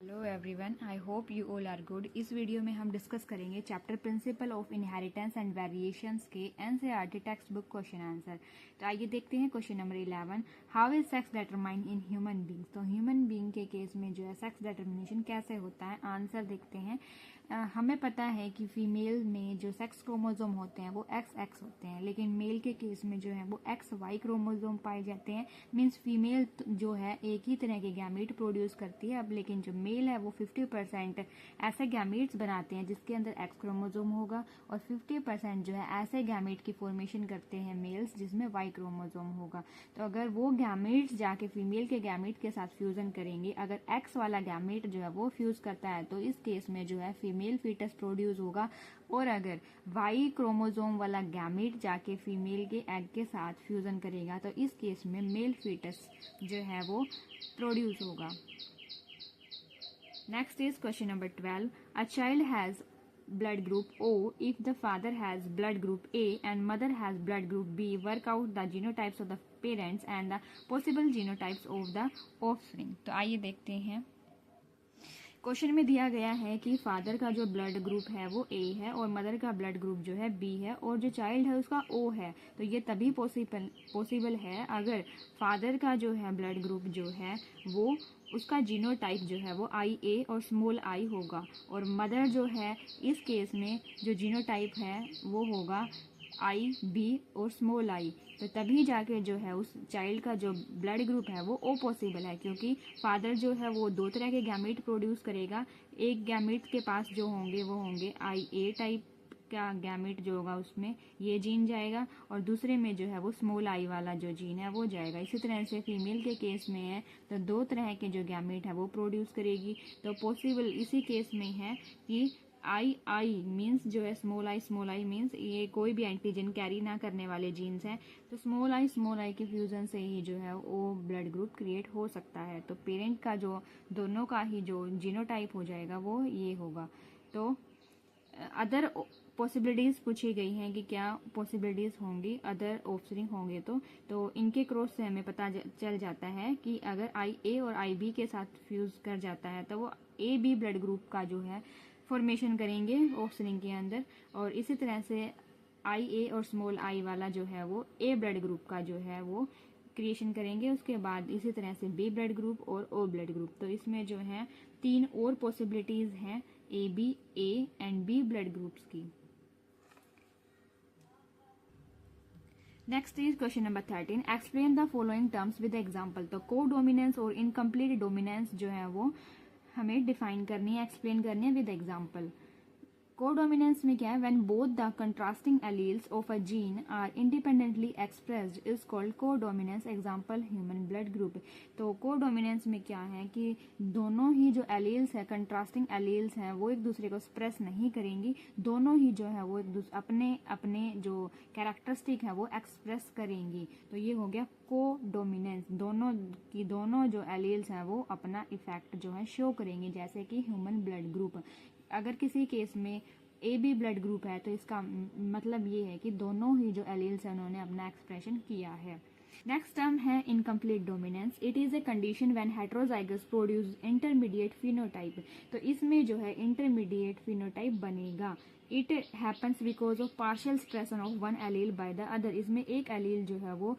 Hello everyone, I hope you all are good. इस video में हम डिस्कस करेंगे chapter principle of inheritance and variations के NCERT text book question answer. तो आइए देखते हैं question number 11, how is sex determined in human beings. तो ह्यूमन बींग के केस में जो है सेक्स डिटर्मिनेशन कैसे होता है, आंसर देखते हैं। हमें पता है कि फीमेल में जो सेक्स क्रोमोजोम होते हैं वो XX होते हैं, लेकिन मेल के केस में जो है वो XY क्रोमोजोम पाए जाते हैं। मीन्स फीमेल जो है एक ही तरह के गैमीट प्रोड्यूस करती है, अब लेकिन जो मेल है वो 50% ऐसे गैमीट्स बनाते हैं जिसके अंदर X क्रोमोजोम होगा, और 50% जो है ऐसे गैमीट की फॉर्मेशन करते हैं मेल्स जिसमें Y क्रोमोजोम होगा। तो अगर वो गैमीट्स जाके फीमेल के गैमीट के साथ फ्यूजन करेंगे, अगर X वाला गैमीट जो है वो फ्यूज करता है तो इस केस में जो है फीमेल फीटस प्रोड्यूस होगा, और अगर Y क्रोमोजोम वाला गैमीट जाके फीमेल के एग के साथ फ्यूजन करेगा तो इस केस में मेल फीटस जो है वो प्रोड्यूस होगा। Next is question number 12. A child has blood group O if the father has blood group A and mother has blood group B. Work out the genotypes of the parents and the possible genotypes of the offspring. तो आइए देखते हैं। Question में दिया गया है कि father का जो ब्लड ग्रुप है वो A है और मदर का ब्लड ग्रुप जो है B है, और जो चाइल्ड है उसका O है। तो ये तभी पॉसिबल है अगर फादर का जो है ब्लड ग्रुप जो है वो उसका जीनोटाइप जो है वो IA और स्मॉल I होगा, और मदर जो है इस केस में जो जीनोटाइप है वो होगा IB और स्मॉल I। तो तभी जाके जो है उस चाइल्ड का जो ब्लड ग्रुप है वो O पॉसिबल है, क्योंकि फादर जो है वो दो तरह के गैमीट प्रोड्यूस करेगा। एक गैमीट के पास जो होंगे वो होंगे IA टाइप का गैमीट जो होगा उसमें ये जीन जाएगा, और दूसरे में जो है वो स्मॉल I वाला जो जीन है वो जाएगा। इसी तरह से फीमेल के केस में है तो दो तरह के जो गैमीट है वो प्रोड्यूस करेगी। तो पॉसिबल इसी केस में है कि आई मीन्स जो है स्मॉल आई मीन्स ये कोई भी एंटीजन कैरी ना करने वाले जीन्स हैं, तो स्मॉल आई के फ्यूजन से ही जो है वो ब्लड ग्रुप क्रिएट हो सकता है। तो पेरेंट का जो दोनों का ही जो जीनोटाइप हो जाएगा वो ये होगा। तो अदर पॉसिबिलिटीज पूछी गई हैं कि क्या पॉसिबिलिटीज होंगी अदर ऑफस्प्रिंग होंगे, तो इनके क्रॉस से हमें पता चल जाता है कि अगर IA और IB के साथ फ्यूज कर जाता है तो वो AB ब्लड ग्रुप का जो है फॉर्मेशन करेंगे ऑफस्प्रिंग के अंदर, और इसी तरह से IA और स्मॉल I वाला जो है वो A ब्लड ग्रुप का जो है वो क्रिएशन करेंगे। उसके बाद इसी तरह से B ब्लड ग्रुप और O ब्लड ग्रुप। तो इसमें जो है 3 और पॉसिबिलिटीज हैं AB, A and B blood groups की। Next is question number 13, explain the following terms with example. तो को डोमिनेंस और इनकम्प्लीट डोमिनेंस जो है वो हमें डिफाइन करनी है, एक्सप्लेन करनी है विद एग्जांपल। कोडोमिनेंस में क्या है, when both the contrasting alleles of a gene are independently expressed is called codominance. Example human blood group. तो कोडोमिनेंस में क्या है कि दोनों ही जो एलील्स है, कंट्रास्टिंग एलील्स हैं, वो एक दूसरे को एक्सप्रेस नहीं करेंगी, दोनों ही जो है वो एक दूसरे अपने अपने जो कैरेक्टरिस्टिक है वो एक्सप्रेस करेंगी। तो ये हो गया कोडोमिनेंस, दोनों जो एलील्स हैं वो अपना इफेक्ट जो है शो करेंगे, जैसे कि ह्यूमन ब्लड ग्रुप। अगर किसी केस में AB ब्लड ग्रुप है तो इसका मतलब ये है कि दोनों ही जो एलील्स हैं उन्होंने अपना एक्सप्रेशन किया है। नेक्स्ट टर्म है incomplete dominance. It is a condition when heterozygous produce intermediate phenotype. तो इसमें जो है इंटरमीडिएट फिनोटाइप बनेगा। It happens because of partial expression of one allele by the other. इसमें एक एलील जो है वो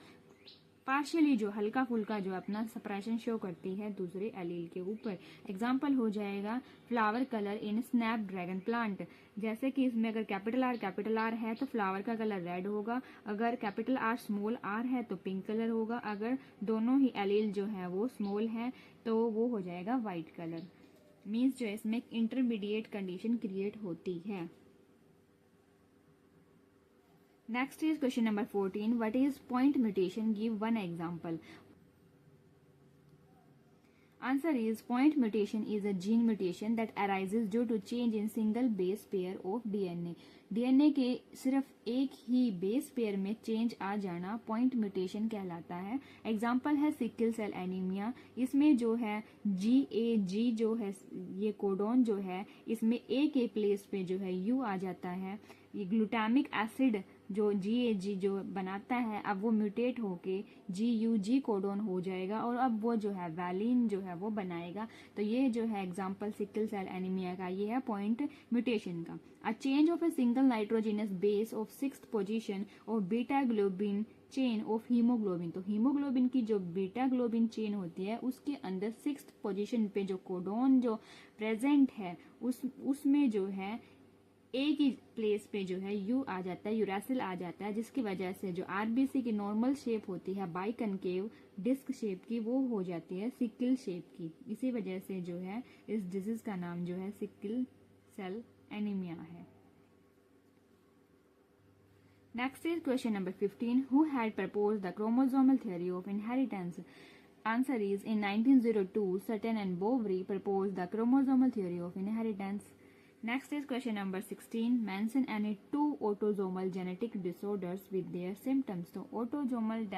पार्शियली जो हल्का फुल्का जो अपना सप्रेशन शो करती है दूसरे एलील के ऊपर। एग्जाम्पल हो जाएगा फ्लावर कलर इन स्नैप ड्रैगन प्लांट। जैसे कि इसमें अगर कैपिटल आर है तो फ्लावर का कलर रेड होगा, अगर कैपिटल R स्मॉल r है तो पिंक कलर होगा, अगर दोनों ही एलील जो है वो स्मॉल है तो वो हो जाएगा व्हाइट कलर। मीन्स जो इसमें इंटरमीडिएट कंडीशन क्रिएट होती है। Next is question number 14. What is point mutation? Give one example. Answer is point mutation is a gene mutation that arises due to change in single base pair of DNA. DNA के सिर्फ एक ही base pair में change आ जाना point mutation कहलाता है। Example है sickle cell anaemia. इसमें जो है GAG जो है ये कोडोन जो है इसमें A के प्लेस पे जो है U आ जाता है। ये ग्लूटामिक एसिड जो GAG जो बनाता है अब वो म्यूटेट होके GUG कोडोन हो जाएगा और अब वो जो है वैलिन जो है वो बनाएगा। तो ये जो है एग्जाम्पल सिकल सेल एनीमिया का, ये है पॉइंट म्यूटेशन का। A change of a single nitrogenous base of 6th position of beta globin chain of haemoglobin. तो हीमोग्लोबिन की जो बीटा ग्लोबिन चेन होती है उसके अंदर 6th पोजीशन पे जो कोडोन जो प्रेजेंट है उसमें जो है एक ही प्लेस पे जो है यू आ जाता है, यूरासिल आ जाता है, जिसकी वजह से जो आरबीसी की नॉर्मल शेप होती है बाई कनकेव डिस्क शेप की वो हो जाती है सिकल शेप की। इसी वजह से जो है इस डिजीज का नाम जो है सिकल सेल एनीमिया है। Next is question number 15. Who had proposed the chromosomal theory of inheritance? Answer is in 1902, Sutton and Boveri proposed the chromosomal theory of inheritance. Next is question number 16. Mention any 2 autosomal genetic disorders with their symptoms. तो autosomal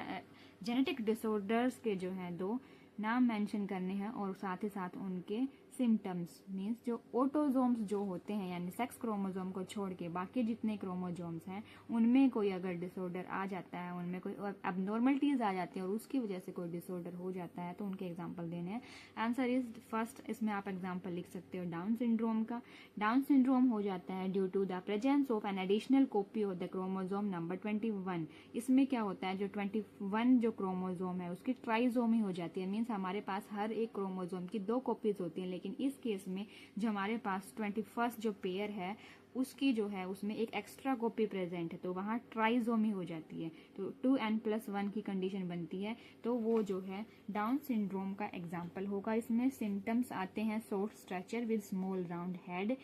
genetic disorders के जो हैं 2 नाम mention करने हैं और साथ ही साथ उनके सिम्टम्स। मीन्स जो ऑटोजोम्स जो होते हैं यानी सेक्स क्रोमोजोम को छोड़ के बाकी जितने क्रोमोजोम्स हैं उनमें कोई अगर डिसऑर्डर आ जाता है, उनमें कोई अबनॉर्मलिटीज आ जाती है और उसकी वजह से कोई डिसऑर्डर हो जाता है तो उनके एग्जाम्पल देने हैं। आंसर इज फर्स्ट, इसमें आप एग्जाम्पल लिख सकते हो डाउन सिंड्रोम का। डाउन सिंड्रोम हो जाता है due to the presence of an additional copy of the chromosome number 21। इसमें क्या होता है जो 21 जो क्रोमोजोम है उसकी ट्राइजोमी हो जाती है। मीन्स हमारे पास हर एक क्रोमोजोम की 2 कॉपीज होती हैं, लेकिन इस केस में जो हमारे पास 21st जो पेयर है उसकी जो है उसमें एक एक्स्ट्रा कॉपी प्रेजेंट है तो वहाँ ट्राइजोमी हो जाती है, तो 2n+1 की कंडीशन बनती है। तो वो जो है डाउन सिंड्रोम का एग्जाम्पल होगा। इसमें सिम्टम्स आते हैं short structure with small round head,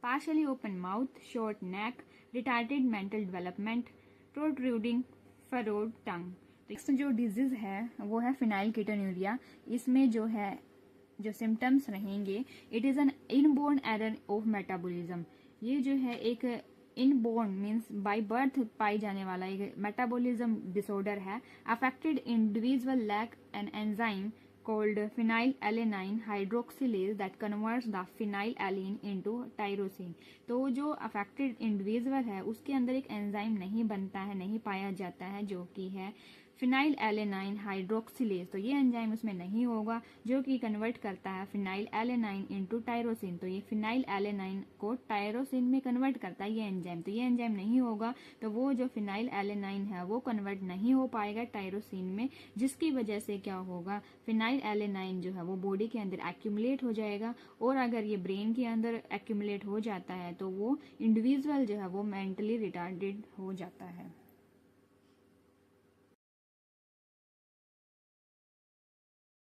partially open mouth, short neck, retarded mental development, protruding furrowed tongue। Next जो डिजीज है वो है फिनाइलकीटोन्यूरिया। इसमें जो है जो सिम्टम्स रहेंगे, it is an inborn error of metabolism. ये जो है एक इनबोर्न मीन्स बाय बर्थ पाई जाने वाला एक मेटाबॉलिज्म डिसऑर्डर है। Affected individual lack an enzyme called phenylalanine hydroxylase that converts the phenylalanine into tyrosine। तो जो अफेक्टेड इंडिविजुअल है उसके अंदर एक एंजाइम नहीं बनता है, नहीं पाया जाता है जो कि है फिनाइलएलेनाइन हाइड्रोक्सिलेज। तो ये एंजाइम उसमें नहीं होगा जो कि कन्वर्ट करता है फिनाइलएलेनाइन इनटू टायरोसिन। तो ये फिनाइलएलेनाइन को टायरोसिन में कन्वर्ट करता है ये एंजाइम, तो ये एंजाइम नहीं होगा तो वो जो फिनाइलएलेनाइन है वो कन्वर्ट नहीं हो पाएगा टायरोसिन में, जिसकी वजह से क्या होगा फिनाइलएलेनाइन जो है वो बॉडी के अंदर एक्यूमुलेट हो जाएगा और अगर ये ब्रेन के अंदर एक्यूमुलेट हो जाता है तो वो इंडिविजुअल जो है वो मेंटली रिटार्डेड हो जाता है।